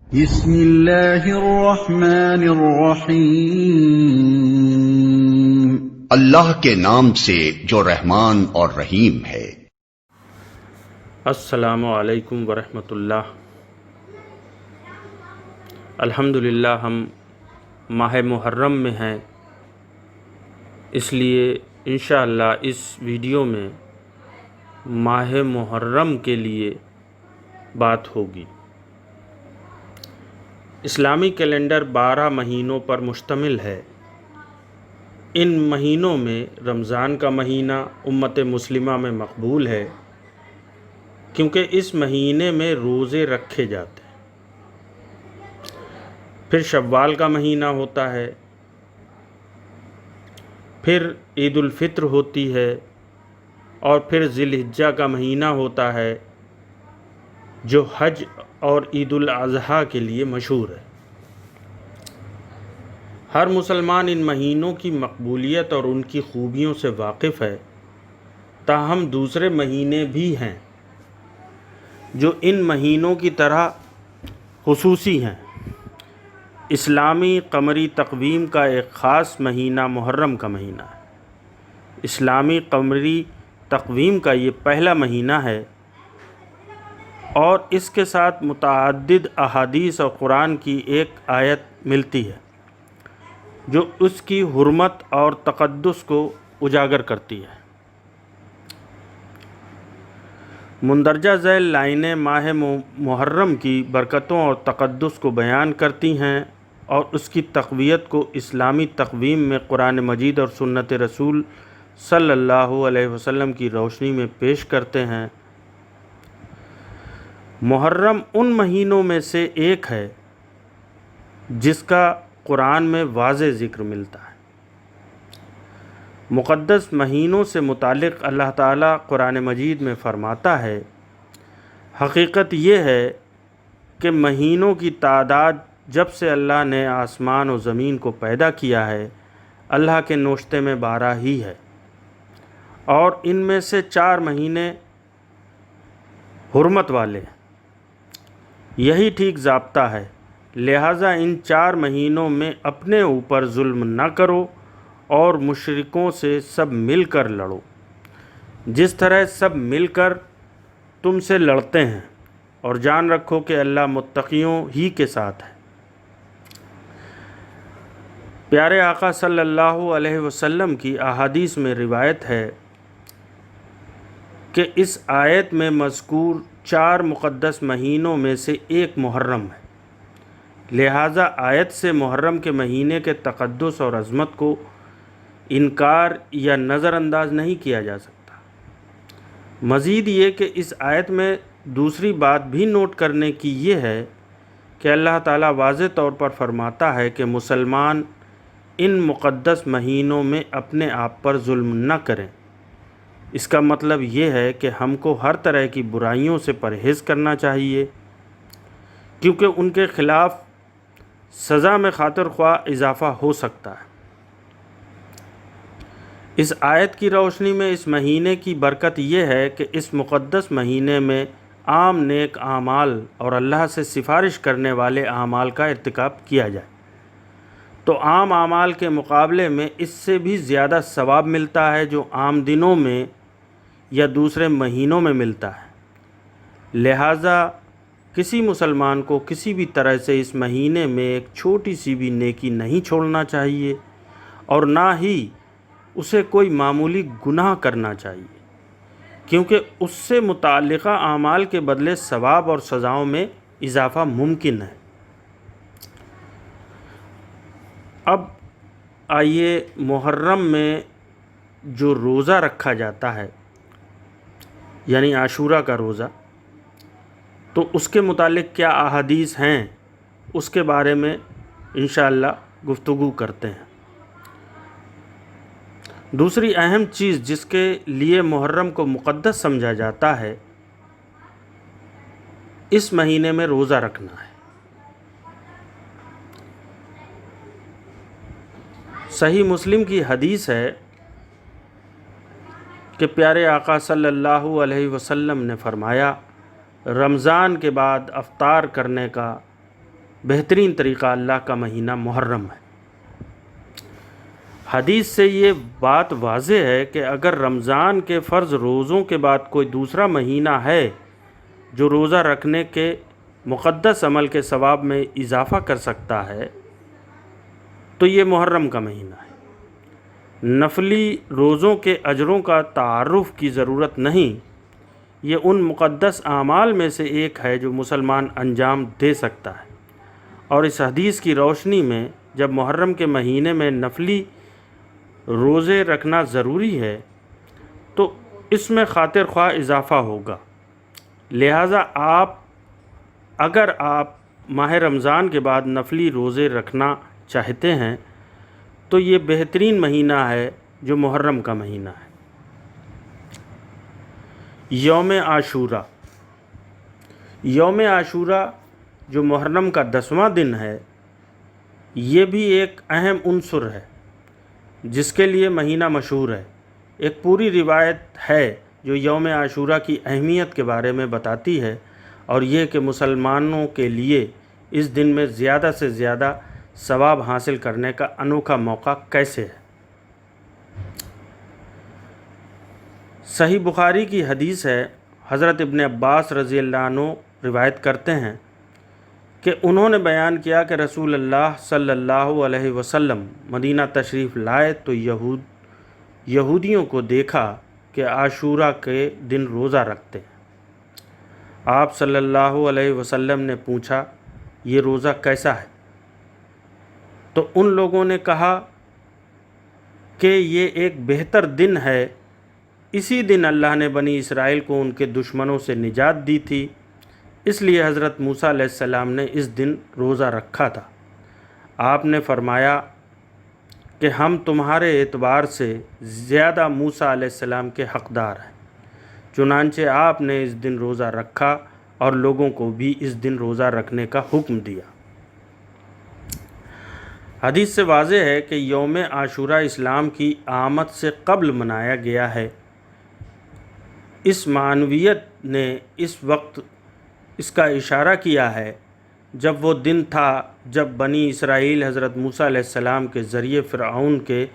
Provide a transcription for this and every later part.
بسم اللہ الرحمن الرحیم۔ اللہ کے نام سے جو رحمان اور رحیم ہے۔ السلام علیکم ورحمۃ اللہ۔ الحمدللہ ہم ماہ محرم میں ہیں، اس لیے انشاءاللہ اس ویڈیو میں ماہ محرم کے لیے بات ہوگی۔ اسلامی کیلنڈر 12 مہینوں پر مشتمل ہے۔ ان مہینوں میں رمضان کا مہینہ امت مسلمہ میں مقبول ہے، کیونکہ اس مہینے میں روزے رکھے جاتے ہیں۔ پھر شوال کا مہینہ ہوتا ہے، پھر عید الفطر ہوتی ہے، اور پھر ذی الحجہ کا مہینہ ہوتا ہے جو حج اور عید الاضحیٰ کے لیے مشہور ہے۔ ہر مسلمان ان مہینوں کی مقبولیت اور ان کی خوبیوں سے واقف ہے، تاہم دوسرے مہینے بھی ہیں جو ان مہینوں کی طرح خصوصی ہیں۔ اسلامی قمری تقویم کا ایک خاص مہینہ محرم کا مہینہ ہے۔ اسلامی قمری تقویم کا یہ پہلا مہینہ ہے، اور اس کے ساتھ متعدد احادیث اور قرآن کی ایک آیت ملتی ہے جو اس کی حرمت اور تقدس کو اجاگر کرتی ہے۔ مندرجہ ذیل لائنیں ماہ محرم کی برکتوں اور تقدس کو بیان کرتی ہیں اور اس کی تقویت کو اسلامی تقویم میں قرآن مجید اور سنت رسول صلی اللہ علیہ وسلم کی روشنی میں پیش کرتے ہیں۔ محرم ان مہینوں میں سے ایک ہے جس کا قرآن میں واضح ذکر ملتا ہے۔ مقدس مہینوں سے متعلق اللہ تعالیٰ قرآن مجید میں فرماتا ہے، حقیقت یہ ہے کہ مہینوں کی تعداد جب سے اللہ نے آسمان و زمین کو پیدا کیا ہے، اللہ کے نوشتے میں 12 ہی ہے، اور ان میں سے 4 مہینے حرمت والے ہیں۔ یہی ٹھیک ضابطہ ہے، لہٰذا ان 4 مہینوں میں اپنے اوپر ظلم نہ کرو اور مشرکوں سے سب مل کر لڑو، جس طرح سب مل کر تم سے لڑتے ہیں، اور جان رکھو کہ اللہ متقیوں ہی کے ساتھ ہے۔ پیارے آقا صلی اللہ علیہ وسلم کی احادیث میں روایت ہے کہ اس آیت میں مذکور 4 مقدس مہینوں میں سے ایک محرم ہے، لہٰذا آیت سے محرم کے مہینے کے تقدس اور عظمت کو انکار یا نظر انداز نہیں کیا جا سکتا۔ مزید یہ کہ اس آیت میں دوسری بات بھی نوٹ کرنے کی یہ ہے کہ اللہ تعالیٰ واضح طور پر فرماتا ہے کہ مسلمان ان مقدس مہینوں میں اپنے آپ پر ظلم نہ کریں۔ اس کا مطلب یہ ہے کہ ہم کو ہر طرح کی برائیوں سے پرہیز کرنا چاہیے، کیونکہ ان کے خلاف سزا میں خاطر خواہ اضافہ ہو سکتا ہے۔ اس آیت کی روشنی میں اس مہینے کی برکت یہ ہے کہ اس مقدس مہینے میں عام نیک اعمال اور اللہ سے سفارش کرنے والے اعمال کا ارتکاب کیا جائے تو عام اعمال کے مقابلے میں اس سے بھی زیادہ ثواب ملتا ہے جو عام دنوں میں یا دوسرے مہینوں میں ملتا ہے۔ لہٰذا کسی مسلمان کو کسی بھی طرح سے اس مہینے میں ایک چھوٹی سی بھی نیکی نہیں چھوڑنا چاہیے، اور نہ ہی اسے کوئی معمولی گناہ کرنا چاہیے، کیونکہ اس سے متعلقہ اعمال کے بدلے ثواب اور سزاؤں میں اضافہ ممکن ہے۔ اب آئیے محرم میں جو روزہ رکھا جاتا ہے، یعنی عاشورہ کا روزہ، تو اس کے متعلق کیا احادیث ہیں اس کے بارے میں انشاءاللہ گفتگو کرتے ہیں۔ دوسری اہم چیز جس کے لیے محرم کو مقدس سمجھا جاتا ہے، اس مہینے میں روزہ رکھنا ہے۔ صحیح مسلم کی حدیث ہے کہ پیارے آقا صلی اللہ علیہ وسلم نے فرمایا، رمضان کے بعد افطار کرنے کا بہترین طریقہ اللہ کا مہینہ محرم ہے۔ حدیث سے یہ بات واضح ہے کہ اگر رمضان کے فرض روزوں کے بعد کوئی دوسرا مہینہ ہے جو روزہ رکھنے کے مقدس عمل کے ثواب میں اضافہ کر سکتا ہے تو یہ محرم کا مہینہ ہے۔ نفلی روزوں کے اجروں کا تعارف کی ضرورت نہیں، یہ ان مقدس اعمال میں سے ایک ہے جو مسلمان انجام دے سکتا ہے، اور اس حدیث کی روشنی میں جب محرم کے مہینے میں نفلی روزے رکھنا ضروری ہے تو اس میں خاطر خواہ اضافہ ہوگا۔ لہٰذا اگر آپ ماہ رمضان کے بعد نفلی روزے رکھنا چاہتے ہیں تو یہ بہترین مہینہ ہے جو محرم کا مہینہ ہے۔ یوم عاشورہ، یوم عاشورہ جو محرم کا 10واں دن ہے، یہ بھی ایک اہم عنصر ہے جس کے لیے مہینہ مشہور ہے۔ ایک پوری روایت ہے جو یوم عاشورہ کی اہمیت کے بارے میں بتاتی ہے، اور یہ کہ مسلمانوں کے لیے اس دن میں زیادہ سے زیادہ ثواب حاصل کرنے کا انوکھا موقع کیسے ہے۔ صحیح بخاری کی حدیث ہے، حضرت ابن عباس رضی اللہ عنہ روایت کرتے ہیں کہ انہوں نے بیان کیا کہ رسول اللہ صلی اللہ علیہ وسلم مدینہ تشریف لائے تو یہودیوں کو دیکھا کہ عاشورہ کے دن روزہ رکھتے ہیں۔ آپ صلی اللہ علیہ وسلم نے پوچھا، یہ روزہ کیسا ہے؟ تو ان لوگوں نے کہا کہ یہ ایک بہتر دن ہے، اسی دن اللہ نے بنی اسرائیل کو ان کے دشمنوں سے نجات دی تھی، اس لیے حضرت موسیٰ علیہ السلام نے اس دن روزہ رکھا تھا۔ آپ نے فرمایا کہ ہم تمہارے اعتبار سے زیادہ موسیٰ علیہ السلام کے حقدار ہیں، چنانچہ آپ نے اس دن روزہ رکھا اور لوگوں کو بھی اس دن روزہ رکھنے کا حکم دیا۔ حدیث سے واضح ہے کہ یوم عاشورہ اسلام کی آمد سے قبل منایا گیا ہے۔ اس معنویت نے اس وقت اس کا اشارہ کیا ہے جب وہ دن تھا جب بنی اسرائیل حضرت موسیٰ علیہ السلام کے ذریعے فرعون کے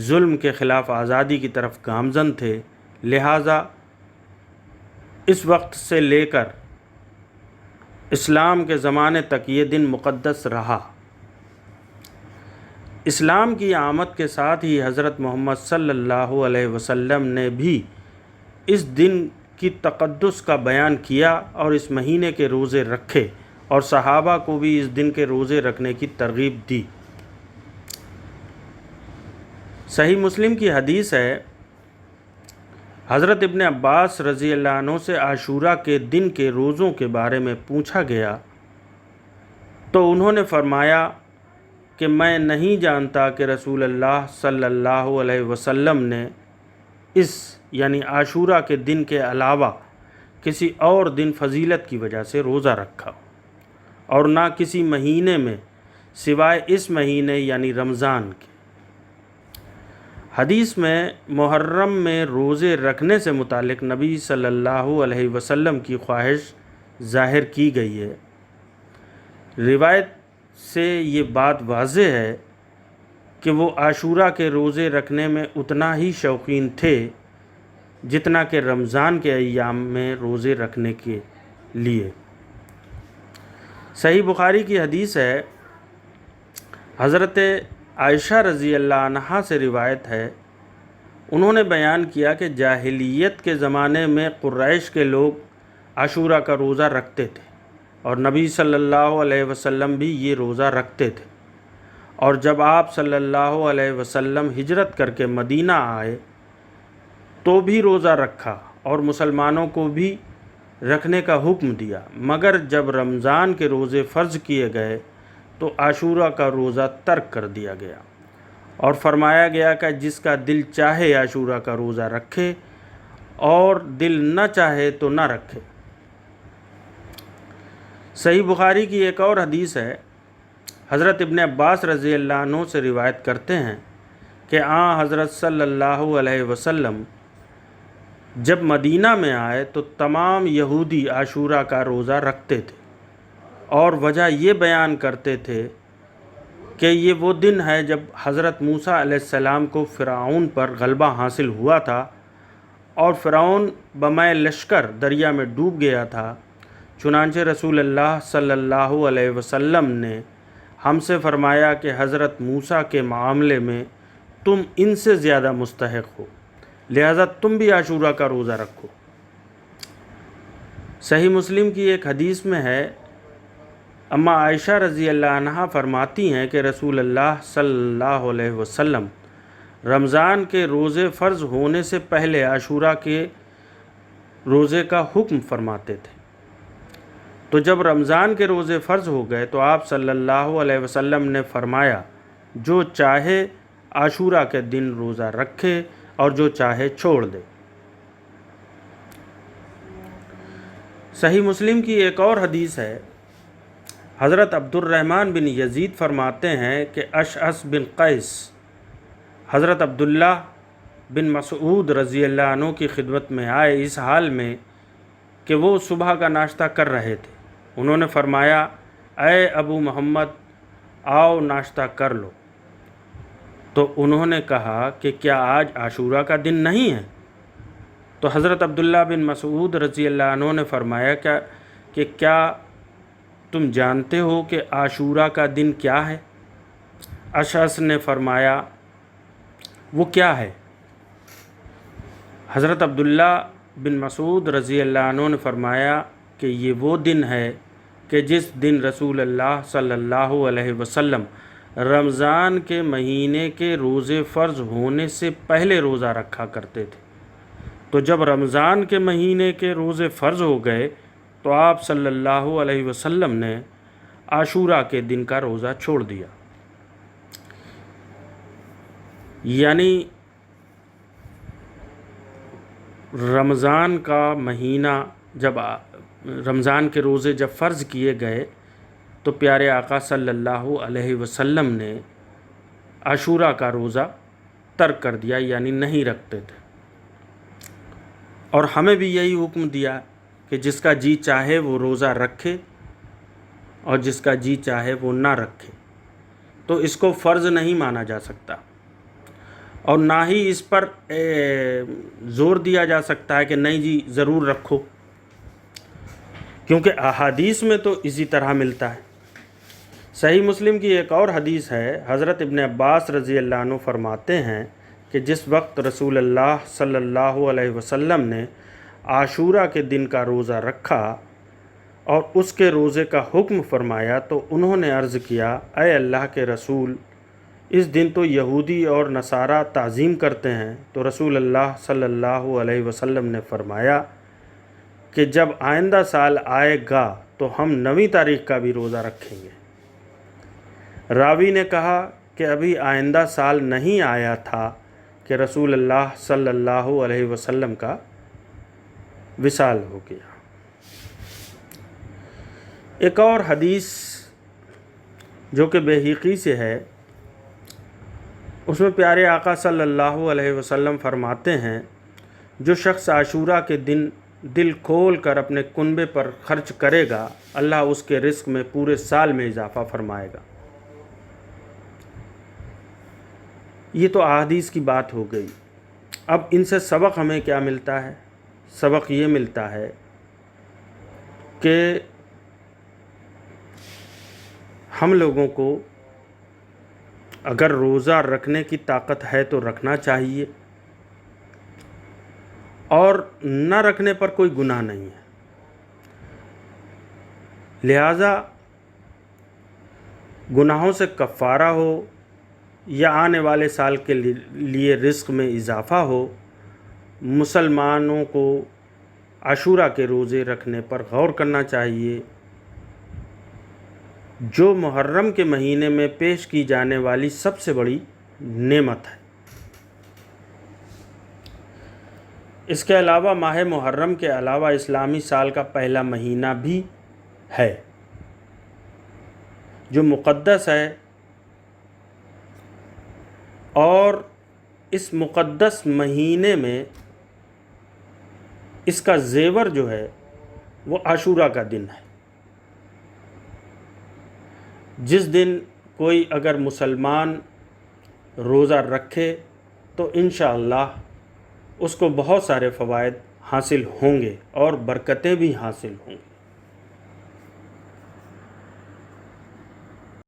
ظلم کے خلاف آزادی کی طرف گامزن تھے، لہٰذا اس وقت سے لے کر اسلام کے زمانے تک یہ دن مقدس رہا۔ اسلام کی آمد کے ساتھ ہی حضرت محمد صلی اللہ علیہ وسلم نے بھی اس دن کی تقدس کا بیان کیا اور اس مہینے کے روزے رکھے، اور صحابہ کو بھی اس دن کے روزے رکھنے کی ترغیب دی۔ صحیح مسلم کی حدیث ہے، حضرت ابن عباس رضی اللہ عنہ سے عاشورہ کے دن کے روزوں کے بارے میں پوچھا گیا تو انہوں نے فرمایا کہ میں نہیں جانتا کہ رسول اللہ صلی اللہ علیہ وسلم نے اس یعنی عاشورہ کے دن کے علاوہ کسی اور دن فضیلت کی وجہ سے روزہ رکھا، اور نہ کسی مہینے میں سوائے اس مہینے یعنی رمضان کے۔ حدیث میں محرم میں روزے رکھنے سے متعلق نبی صلی اللہ علیہ وسلم کی خواہش ظاہر کی گئی ہے۔ روایت سے یہ بات واضح ہے کہ وہ عاشورہ کے روزے رکھنے میں اتنا ہی شوقین تھے جتنا کہ رمضان کے ایام میں روزے رکھنے کے لیے۔ صحیح بخاری کی حدیث ہے، حضرت عائشہ رضی اللہ عنہا سے روایت ہے، انہوں نے بیان کیا کہ جاہلیت کے زمانے میں قریش کے لوگ عاشورہ کا روزہ رکھتے تھے، اور نبی صلی اللہ علیہ وسلم بھی یہ روزہ رکھتے تھے، اور جب آپ صلی اللہ علیہ وسلم ہجرت کر کے مدینہ آئے تو بھی روزہ رکھا اور مسلمانوں کو بھی رکھنے کا حکم دیا، مگر جب رمضان کے روزے فرض کیے گئے تو عاشورہ کا روزہ ترک کر دیا گیا، اور فرمایا گیا کہ جس کا دل چاہے عاشورہ کا روزہ رکھے اور دل نہ چاہے تو نہ رکھے۔ صحیح بخاری کی ایک اور حدیث ہے، حضرت ابن عباس رضی اللہ عنہ سے روایت کرتے ہیں کہ حضرت صلی اللہ علیہ وسلم جب مدینہ میں آئے تو تمام یہودی عاشورہ کا روزہ رکھتے تھے، اور وجہ یہ بیان کرتے تھے کہ یہ وہ دن ہے جب حضرت موسیٰ علیہ السلام کو فرعون پر غلبہ حاصل ہوا تھا اور فرعون بمائے لشکر دریا میں ڈوب گیا تھا۔ چنانچہ رسول اللہ صلی اللہ علیہ وسلم نے ہم سے فرمایا کہ حضرت موسیٰ کے معاملے میں تم ان سے زیادہ مستحق ہو، لہذا تم بھی عاشورہ کا روزہ رکھو۔ صحیح مسلم کی ایک حدیث میں ہے، اما عائشہ رضی اللہ عنہا فرماتی ہیں کہ رسول اللہ صلی اللہ علیہ وسلم رمضان کے روزے فرض ہونے سے پہلے عاشورہ کے روزے کا حکم فرماتے تھے۔ تو جب رمضان کے روزے فرض ہو گئے تو آپ صلی اللہ علیہ وسلم نے فرمایا، جو چاہے عاشورہ کے دن روزہ رکھے اور جو چاہے چھوڑ دے۔ صحیح مسلم کی ایک اور حدیث ہے، حضرت عبد الرحمن بن یزید فرماتے ہیں کہ اشعث بن قیس حضرت عبداللہ بن مسعود رضی اللہ عنہ کی خدمت میں آئے اس حال میں کہ وہ صبح کا ناشتہ کر رہے تھے۔ انہوں نے فرمایا، اے ابو محمد، آؤ ناشتہ کر لو۔ تو انہوں نے کہا کہ کیا آج عاشورہ کا دن نہیں ہے؟ تو حضرت عبداللہ بن مسعود رضی اللہ عنہ نے فرمایا کہ کیا تم جانتے ہو کہ عاشورہ کا دن کیا ہے؟ اشعث نے فرمایا، وہ کیا ہے؟ حضرت عبداللہ بن مسعود رضی اللہ عنہ نے فرمایا کہ یہ وہ دن ہے کہ جس دن رسول اللہ صلی اللہ علیہ وسلم رمضان کے مہینے کے روزے فرض ہونے سے پہلے روزہ رکھا کرتے تھے۔ تو جب رمضان کے مہینے کے روزے فرض ہو گئے تو آپ صلی اللہ علیہ وسلم نے عاشورہ کے دن کا روزہ چھوڑ دیا۔ یعنی رمضان کا مہینہ جب رمضان کے روزے جب فرض کیے گئے تو پیارے آقا صلی اللہ علیہ وسلم نے عاشورہ کا روزہ ترک کر دیا، یعنی نہیں رکھتے تھے۔ اور ہمیں بھی یہی حکم دیا کہ جس کا جی چاہے وہ روزہ رکھے اور جس کا جی چاہے وہ نہ رکھے۔ تو اس کو فرض نہیں مانا جا سکتا اور نہ ہی اس پر زور دیا جا سکتا ہے کہ نہیں جی ضرور رکھو، کیونکہ احادیث میں تو اسی طرح ملتا ہے۔ صحیح مسلم کی ایک اور حدیث ہے، حضرت ابن عباس رضی اللہ عنہ فرماتے ہیں کہ جس وقت رسول اللہ صلی اللہ علیہ وسلم نے عاشورہ کے دن کا روزہ رکھا اور اس کے روزے کا حکم فرمایا تو انہوں نے عرض کیا، اے اللہ کے رسول، اس دن تو یہودی اور نصارہ تعظیم کرتے ہیں۔ تو رسول اللہ صلی اللہ علیہ وسلم نے فرمایا کہ جب آئندہ سال آئے گا تو ہم 9 تاریخ کا بھی روزہ رکھیں گے۔ راوی نے کہا کہ ابھی آئندہ سال نہیں آیا تھا کہ رسول اللہ صلی اللہ علیہ وسلم کا وصال ہو گیا۔ ایک اور حدیث جو کہ بہقی سے ہے، اس میں پیارے آقا صلی اللہ علیہ وسلم فرماتے ہیں، جو شخص عاشورہ کے دن دل کھول کر اپنے کنبے پر خرچ کرے گا، اللہ اس کے رزق میں پورے سال میں اضافہ فرمائے گا۔ یہ تو احادیث کی بات ہو گئی۔ اب ان سے سبق ہمیں کیا ملتا ہے؟ سبق یہ ملتا ہے کہ ہم لوگوں کو اگر روزہ رکھنے کی طاقت ہے تو رکھنا چاہیے اور نہ رکھنے پر کوئی گناہ نہیں ہے۔ لہذا گناہوں سے کفارہ ہو یا آنے والے سال کے لیے رزق میں اضافہ ہو، مسلمانوں کو عاشورہ کے روزے رکھنے پر غور کرنا چاہیے، جو محرم کے مہینے میں پیش کی جانے والی سب سے بڑی نعمت ہے۔ اس کے علاوہ ماہ محرم کے علاوہ اسلامی سال کا پہلا مہینہ بھی ہے جو مقدس ہے، اور اس مقدس مہینے میں اس کا زیور جو ہے وہ عاشورہ کا دن ہے۔ جس دن کوئی اگر مسلمان روزہ رکھے تو انشاءاللہ اس کو بہت سارے فوائد حاصل ہوں گے اور برکتیں بھی حاصل ہوں گی۔